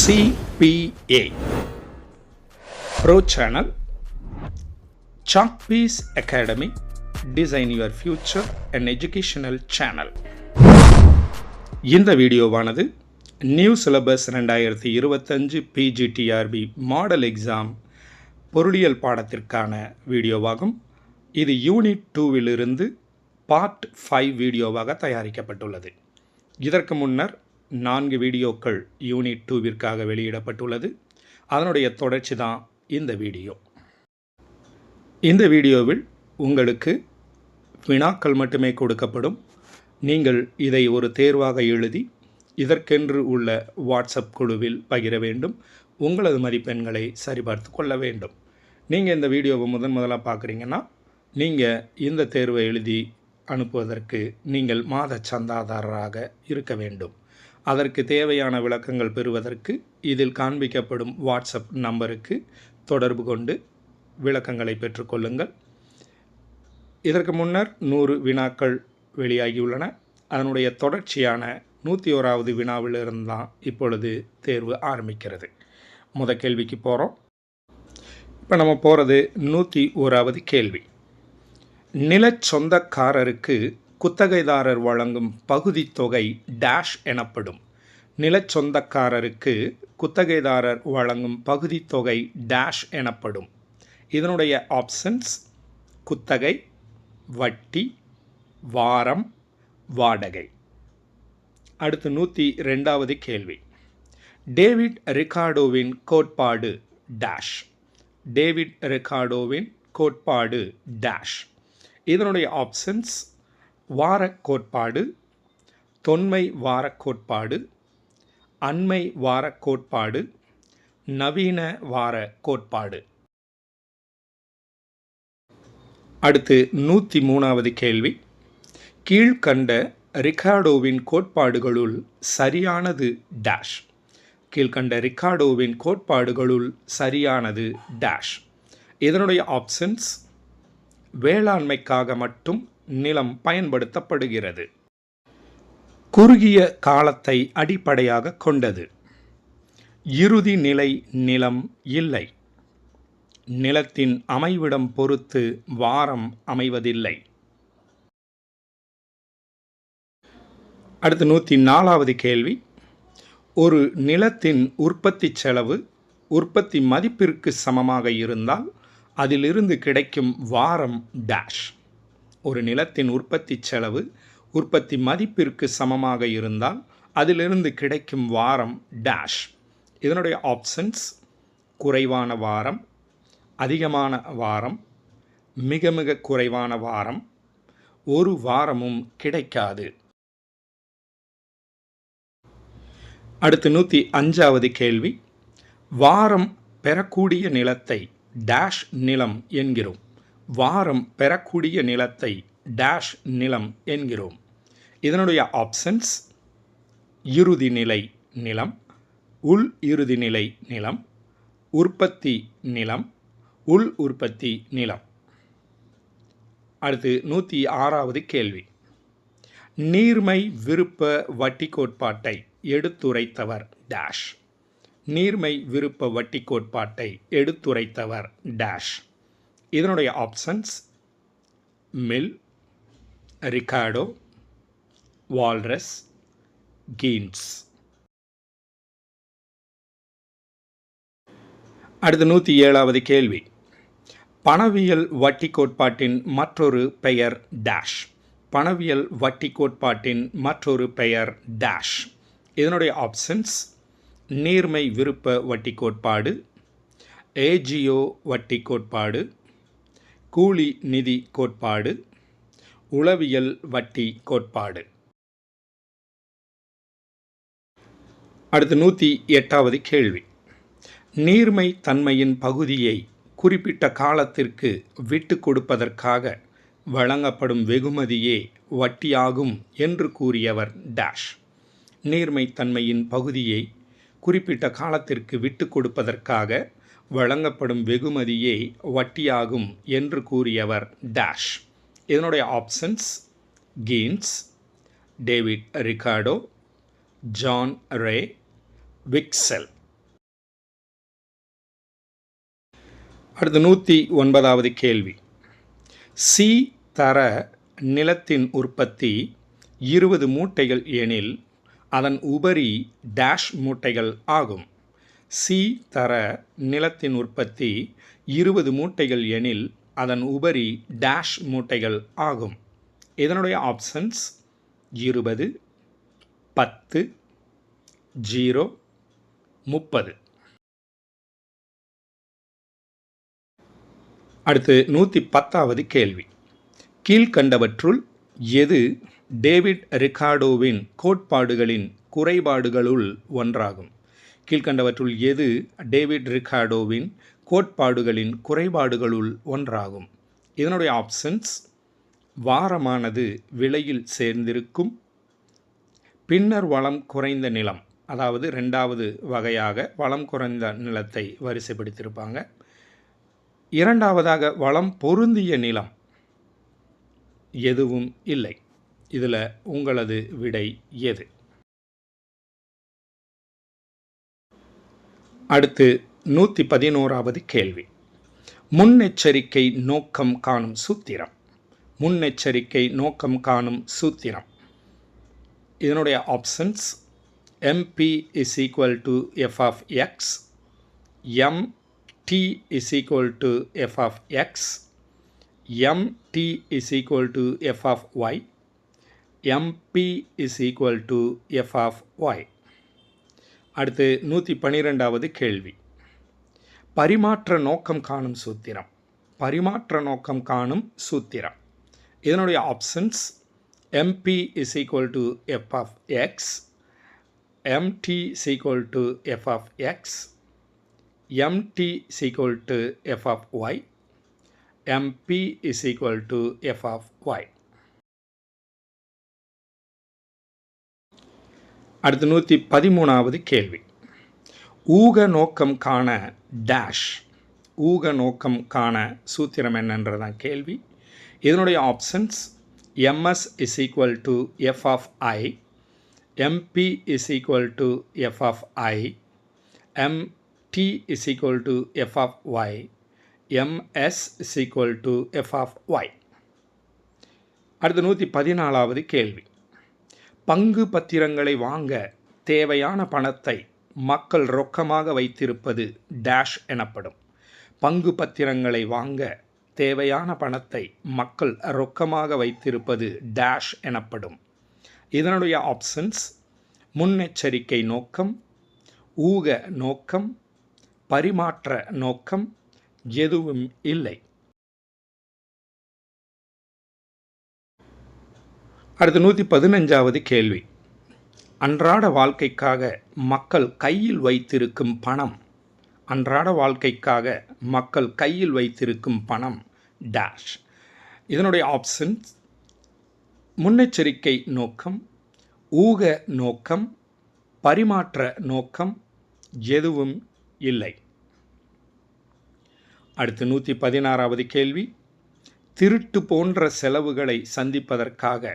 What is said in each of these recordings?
CPA Pro Channel Chalkpiece Academy Design Your Future an Educational Channel. இந்த வீடியோவானது new syllabus 2025 PGTRB model exam பொருளியல் பாடத்திற்கான வீடியோவாகும். இது unit 2விலிருந்து part 5 வீடியோவாக தயாரிக்கப்பட்டுள்ளது. இதற்கு முன்னர் 4 வீடியோக்கள் யூனிட் 2விற்காக வெளியிடப்பட்டுள்ளது. அதனுடைய தொடர்ச்சி தான் இந்த வீடியோ. இந்த வீடியோவில் உங்களுக்கு வினாக்கள் மட்டுமே கொடுக்கப்படும். நீங்கள் இதை ஒரு தேர்வாக எழுதி இதற்கென்று உள்ள வாட்ஸ்அப் குழுவில் பகிர வேண்டும். உங்களது மதிப்பெண்களை சரிபார்த்து கொள்ள வேண்டும். நீங்கள் இந்த வீடியோவை முதலாக பார்க்குறீங்கன்னா நீங்கள் இந்த தேர்வை எழுதி அனுப்புவதற்கு நீங்கள் மாத சந்தாதாரராக இருக்க வேண்டும். அதற்கு தேவையான விளக்கங்கள் பெறுவதற்கு இதில் காண்பிக்கப்படும் வாட்ஸ்அப் நம்பருக்கு தொடர்பு கொண்டு விளக்கங்களை பெற்றுக்கொள்ளுங்கள். இதற்கு முன்னர் 100 வினாக்கள் வெளியாகியுள்ளன. அதனுடைய தொடர்ச்சியான 101வது வினாவிலிருந்து தான் இப்பொழுது தேர்வு ஆரம்பிக்கிறது. கேள்விக்கு போகிறோம். இப்போ நம்ம போகிறது 101வது கேள்வி. நிலச் சொந்தக்காரருக்கு குத்தகைதாரர் வழங்கும் பகுதி தொகை டேஷ் எனப்படும். நிலச் சொந்தக்காரருக்கு குத்தகைதாரர் வழங்கும் பகுதி தொகை டேஷ் எனப்படும். இதனுடைய ஆப்ஷன்ஸ் குத்தகை, வட்டி, வாரம், வாடகை. அடுத்து 102வது கேள்வி. டேவிட் ரிகார்டோவின் கோட்பாடு டேஷ். டேவிட் ரிகார்டோவின் கோட்பாடு டேஷ். இதனுடைய ஆப்ஷன்ஸ் வார கோட்பாடு, தொன்மை வார கோட்பாடு, அண்மை வார கோட்பாடு, நவீன வார கோட்பாடு. அடுத்து 103வது கேள்வி. கீழ்கண்ட ரிகார்டோவின் கோட்பாடுகளுள் சரியானது டேஷ். கீழ்கண்ட ரிகார்டோவின் கோட்பாடுகளுள் சரியானது டேஷ். இதனுடைய ஆப்ஷன்ஸ் வேளாண்மைக்காக மட்டும் நிலம் பயன்படுத்தப்படுகிறது. குறுகிய காலத்தை அடிப்படையாக கொண்டது. இறுதி நிலை நிலம் இல்லை. நிலத்தின் அமைவிடம் பொறுத்து வாரம் அமைவதில்லை. அடுத்து 104வது கேள்வி. ஒரு நிலத்தின் உற்பத்தி செலவு உற்பத்தி மதிப்பிற்கு சமமாக இருந்தால் அதிலிருந்து கிடைக்கும் வாரம் டேஷ். ஒரு நிலத்தின் உற்பத்தி செலவு உற்பத்தி மதிப்பிற்கு சமமாக இருந்தால் அதிலிருந்து கிடைக்கும் வாரம் டேஷ். இதனுடைய ஆப்ஷன்ஸ் குறைவான வாரம், அதிகமான வாரம், மிக மிக குறைவான வாரம், ஒரு வாரமும் கிடைக்காது. அடுத்து 105வது கேள்வி. வாரம் பெறக்கூடிய நிலத்தை டேஷ் நிலம் என்கிறோம். வாரம் பெறக்கூடிய நிலத்தை டேஷ் நிலம் என்கிறோம். இதனுடைய ஆப்ஷன்ஸ் இறுதி நிலை நிலம், உள் இறுதி நிலை நிலம், உற்பத்தி நிலம், உள் உற்பத்தி நிலம். அடுத்து 106வது கேள்வி. நீர்மை விருப்ப வட்டி கோட்பாட்டை எடுத்துரைத்தவர் டேஷ். நீர்மை விருப்ப வட்டி கோட்பாட்டை எடுத்துரைத்தவர் டேஷ். இதனுடைய options mill, Ricardo, walrus, Keynes. அடுத்து 107வது கேள்வி. பணவியல் வட்டி கோட்பாட்டின் மற்றொரு பெயர் டேஷ். பணவியல் வட்டி கோட்பாட்டின் மற்றொரு பெயர் டேஷ். இதனுடைய ஆப்ஷன்ஸ் நீர்மை விருப்ப வட்டி கோட்பாடு, ஏஜியோ வட்டி கோட்பாடு, கூலி நிதி கோட்பாடு, உளவியல் வட்டி கோட்பாடு. அடுத்து 108வது கேள்வி. நீர்மை தன்மையின் பகுதியை குறிப்பிட்ட காலத்திற்கு விட்டு கொடுப்பதற்காக வழங்கப்படும் வெகுமதியே வட்டியாகும் என்று கூறியவர் டேஷ். நீர்மை தன்மையின் பகுதியை குறிப்பிட்ட காலத்திற்கு விட்டு கொடுப்பதற்காக வழங்கப்படும் வெகுமதியே வட்டியாகும் என்று கூறியவர் டேஷ். இதனுடைய options Keynes, David Ricardo, John Rae, Wicksell. அடுத்து 109வது கேள்வி. சி தர நிலத்தின் உற்பத்தி 20 மூட்டைகள் எனில் அதன் உபரி டேஷ் மூட்டைகள் ஆகும். சி தர நிலத்தின் உற்பத்தி 20 மூட்டைகள் எனில் அதன் உபரி டேஷ் மூட்டைகள் ஆகும். இதனுடைய ஆப்ஷன்ஸ் 20, 10, 0, 30. அடுத்து 110வது கேள்வி. கீழ்கண்டவற்றுள் எது டேவிட் ரிகார்டோவின் கோட்பாடுகளின் குறைபாடுகளுள் ஒன்றாகும்? கீழ்கண்டவற்றுள் எது டேவிட் ரிகார்டோவின் கோட்பாடுகளின் குறைபாடுகளுள் ஒன்றாகும்? இதனுடைய ஆப்ஷன்ஸ் வாரமானது விலையில் சேர்ந்திருக்கும், பின்னர் வளம் குறைந்த நிலம், அதாவது 2வது வகையாக வளம் குறைந்த நிலத்தை வரிசைப்படுத்தியிருப்பாங்க. 2வதாக வளம் பொருந்திய நிலம் எதுவும் இல்லை. இதில் உங்களது விடை எது? அடுத்து 111வது கேள்வி. முன்னெச்சரிக்கை நோக்கம் காணும் சூத்திரம். முன்னெச்சரிக்கை நோக்கம் காணும் சூத்திரம். இதனுடைய options MP is equal to f of x, MT is equal to f of x, MT is equal to f of y, MP is equal to f of y. அடுத்து 112வது கேள்வி. பரிமாற்ற நோக்கம் காணும் சூத்திரம். பரிமாற்ற நோக்கம் காணும் சூத்திரம். இதனுடைய options MP is equal to f of x, MT is equal to f of x, MT is equal to f of y, MP is equal to f of y. அடுத்து 113வது கேள்வி. ஊக நோக்கம் காண டேஷ். ஊக நோக்கம் காண சூத்திரம் என்னன்றதான் கேள்வி. இதனுடைய options MS is equal to f of I, MP is equal to f of I, MT is equal to f of y, MS is equal to f of y. அடுத்து 114வது கேள்வி. பங்கு பத்திரங்களை வாங்க தேவையான பணத்தை மக்கள் ரொக்கமாக வைத்திருப்பது டேஷ் எனப்படும். பங்கு பத்திரங்களை வாங்க தேவையான பணத்தை மக்கள் ரொக்கமாக வைத்திருப்பது டேஷ் எனப்படும். இதனுடைய ஆப்ஷன்ஸ் முன்னெச்சரிக்கை நோக்கம், ஊக நோக்கம், பரிமாற்ற நோக்கம் எதுவும் இல்லை. அடுத்து 115வது கேள்வி. அன்றாட வாழ்க்கைக்காக மக்கள் கையில் வைத்திருக்கும் பணம். அன்றாட வாழ்க்கைக்காக மக்கள் கையில் வைத்திருக்கும் பணம் டேஷ். இதனுடைய ஆப்ஷன்ஸ் முன்னெச்சரிக்கை நோக்கம், ஊக நோக்கம், பரிமாற்ற நோக்கம் எதுவும் இல்லை. அடுத்து 116வது கேள்வி. திருட்டு போன்ற செலவுகளை சந்திப்பதற்காக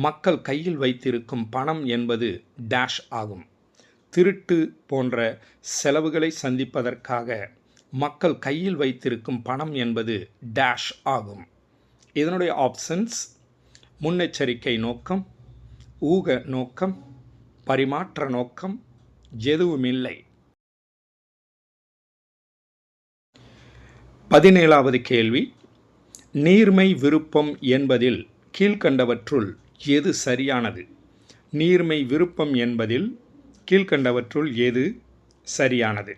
மக்கள் கையில் வைத்திருக்கும் பணம் என்பது டேஷ் ஆகும். திருட்டு போன்ற செலவுகளை சந்திப்பதற்காக மக்கள் கையில் வைத்திருக்கும் பணம் என்பது டேஷ் ஆகும். இதனுடைய ஆப்ஷன்ஸ் முன்னெச்சரிக்கை நோக்கம், ஊக நோக்கம், பரிமாற்ற நோக்கம் எதுவுமில்லை. 17வது கேள்வி. நீர்மை விருப்பம் என்பதில் கீழ்கண்டவற்றுள் எது சரியானது? நீர்மை விருப்பம் என்பதில் கீழ்கண்டவற்றுள் எது சரியானது?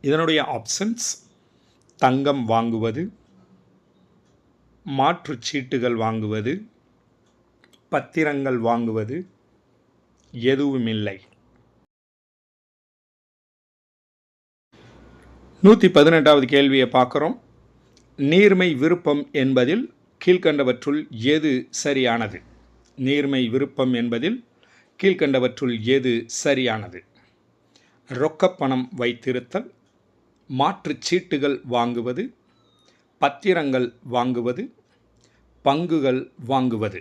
இதனுடைய ஆப்ஷன்ஸ் தங்கம் வாங்குவது, மாற்றுச் சீட்டுகள் வாங்குவது, பத்திரங்கள் வாங்குவது எதுவுமில்லை. 118வது கேள்வியை பார்க்குறோம். நீர்மை விருப்பம் என்பதில் கீழ்கண்டவற்றுள் எது சரியானது? நீர்மை விருப்பம் என்பதில் கீழ்கண்டவற்றுள் எது சரியானது? ரொக்கப்பணம் வைத்திருத்தல், மாற்றுச் சீட்டுகள் வாங்குவது, பத்திரங்கள் வாங்குவது, பங்குகள் வாங்குவது.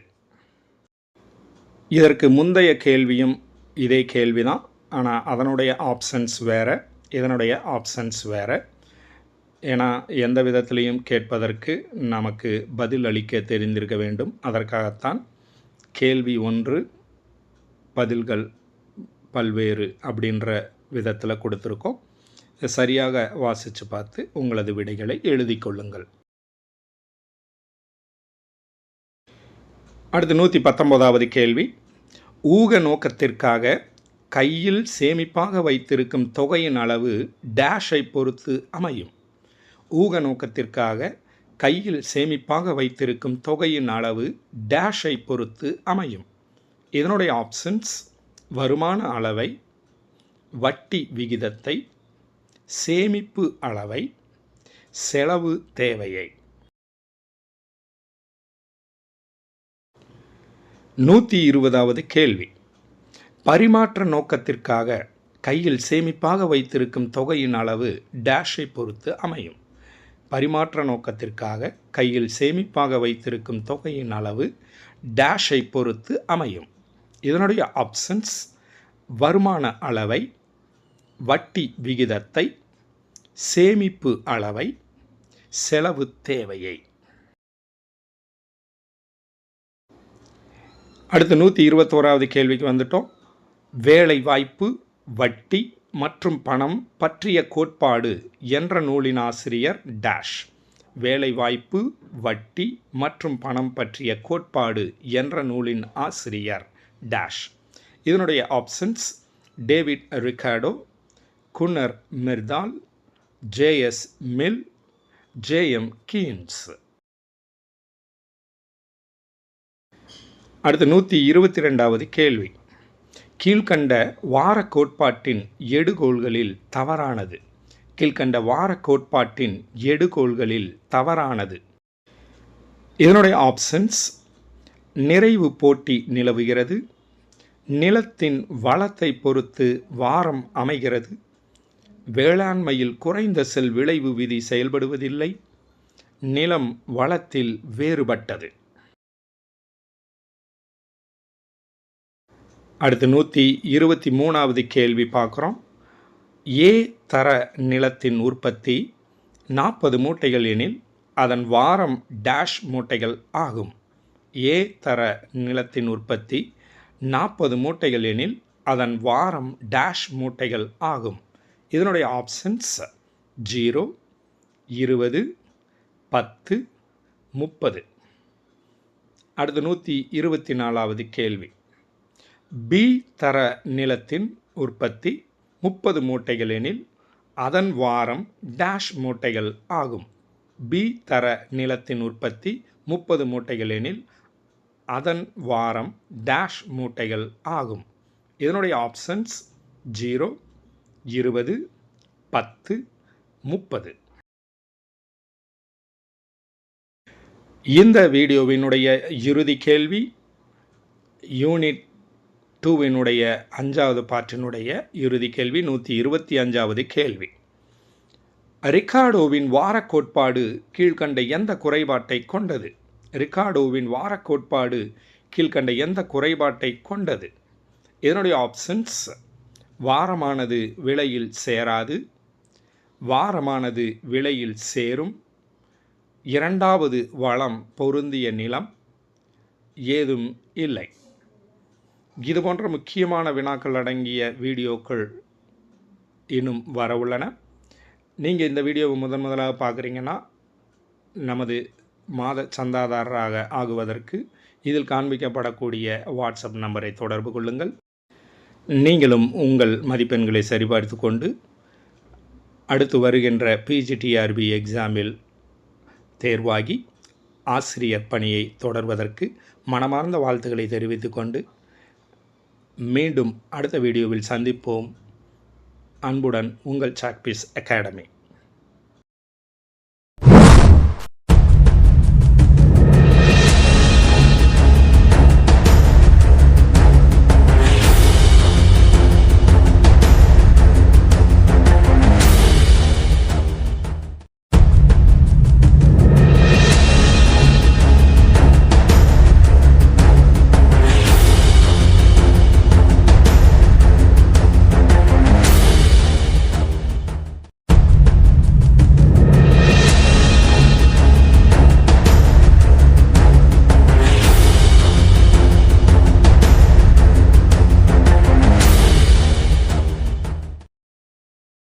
இதற்கு முந்தைய கேள்வியும் இதே கேள்விதான். ஆனால் அதனுடைய ஆப்ஷன்ஸ் வேறு, இதனுடைய ஆப்ஷன்ஸ் வேறு. ஏன்னா எந்த விதத்திலையும் கேட்பதற்கு நமக்கு பதில் அளிக்க தெரிந்திருக்க வேண்டும். அதற்காகத்தான் கேள்வி 1 பதில்கள் பல்வேறு அப்படின்ற விதத்தில் கொடுத்துருக்கோம். சரியாக வாசித்து பார்த்து உங்களது விடைகளை எழுதி கொள்ளுங்கள். அடுத்து 119வது கேள்வி. ஊக நோக்கத்திற்காக கையில் சேமிப்பாக வைத்திருக்கும் தொகையின் அளவு டேஷை பொறுத்து அமையும். ஊக நோக்கத்திற்காக கையில் சேமிப்பாக வைத்திருக்கும் தொகையின் அளவு டேஷை பொறுத்து அமையும். இதனுடைய ஆப்ஷன்ஸ் வருமான அளவை, வட்டி விகிதத்தை, சேமிப்பு அளவை, செலவு தேவையை. 120வது கேள்வி. பரிமாற்ற நோக்கத்திற்காக கையில் சேமிப்பாக வைத்திருக்கும் தொகையின் அளவு டேஷை பொறுத்து அமையும். பரிமாற்ற நோக்கத்திற்காக கையில் சேமிப்பாக வைத்திருக்கும் தொகையின் அளவு டேஷை பொறுத்து அமையும். இதனுடைய ஆப்ஷன்ஸ் வருமான அளவை, வட்டி விகிதத்தை, சேமிப்பு அளவை, செலவு தேவையை. அடுத்து 121வது கேள்விக்கு வந்துட்டோம். வேலை வாய்ப்பு, வட்டி மற்றும் பணம் பற்றிய கோட்பாடு என்ற நூலின் ஆசிரியர் டேஷ். வேலை வாய்ப்பு, வட்டி மற்றும் பணம் பற்றிய கோட்பாடு என்ற நூலின் ஆசிரியர் டேஷ். இதனுடைய options David Ricardo, Gunnar Myrdal, J S Mill, J M Keynes. அடுத்து 122வது கேள்வி. கீழ்கண்ட வார கோட்பாட்டின் எடுகோள்களில் தவறானது. கீழ்கண்ட வார கோட்பாட்டின் எடுகோள்களில் தவறானது. இதனுடைய ஆப்ஷன்ஸ் நிறைவு போட்டி நிலவுகிறது, நிலத்தின் வளத்தை பொறுத்து வாரம் அமைகிறது, வேளாண்மையில் குறைந்த செல் விளைவு விதி செயல்படுவதில்லை, நிலம் வளத்தில் வேறுபட்டது. அடுத்து 123வது கேள்வி பார்க்குறோம். ஏ தர நிலத்தின் உற்பத்தி 40 மூட்டைகள் எனில் அதன் வாரம் டேஷ் மூட்டைகள் ஆகும். ஏ தர நிலத்தின் உற்பத்தி 40 மூட்டைகள் எனில் அதன் வாரம் டேஷ் மூட்டைகள் ஆகும். இதனுடைய ஆப்ஷன்ஸ் 0, 20, 10, 30. அடுத்து 124வது கேள்வி. பி தர நிலத்தின் உற்பத்தி 30 மூட்டைகள் எனில் அதன் வாரம் டேஷ் மூட்டைகள் ஆகும். பி தர நிலத்தின் உற்பத்தி 30 மூட்டைகள் எனில் அதன் வாரம் டேஷ் மூட்டைகள் ஆகும். இதனுடைய ஆப்ஷன்ஸ் 0, 20, 10, 30. இந்த வீடியோவினுடைய இறுதி கேள்வி யூனிட் 2வினுடைய 5வது பாட்டினுடைய இறுதி கேள்வி 125வது கேள்வி. ரிகார்டோவின் வார கோட்பாடு கீழ்கண்ட எந்த குறைபாட்டை கொண்டது? ரிகார்டோவின் வார கோட்பாடு கீழ்கண்ட எந்த குறைபாட்டை கொண்டது? இதனுடைய ஆப்ஷன்ஸ் வாரமானது விலையில் சேராது, வாரமானது விலையில் சேரும், இரண்டாவது வளம் பொருந்திய நிலம், ஏதும் இல்லை. இது போன்ற முக்கியமான வினாக்கள் அடங்கிய வீடியோக்கள் இன்னும் வர உள்ளன. நீங்கள் இந்த வீடியோவை முதலாக பார்க்குறீங்கன்னா நமது மாத சந்தாதாரராக ஆகுவதற்கு இதில் காண்பிக்கப்படக்கூடிய வாட்ஸ்அப் நம்பரை தொடர்பு கொள்ளுங்கள். நீங்களும் உங்கள் மதிப்பெண்களை சரிபார்த்து கொண்டு அடுத்து வருகின்ற பிஜிடிஆர்பி எக்ஸாமில் தேர்வாகி ஆசிரியர் பணியை தொடர்வதற்கு மனமார்ந்த வாழ்த்துக்களை தெரிவித்து கொண்டு மீண்டும் அடுத்த வீடியோவில் சந்திப்போம். அன்புடன் உங்கள் சாக்பீஸ் அகாடமி.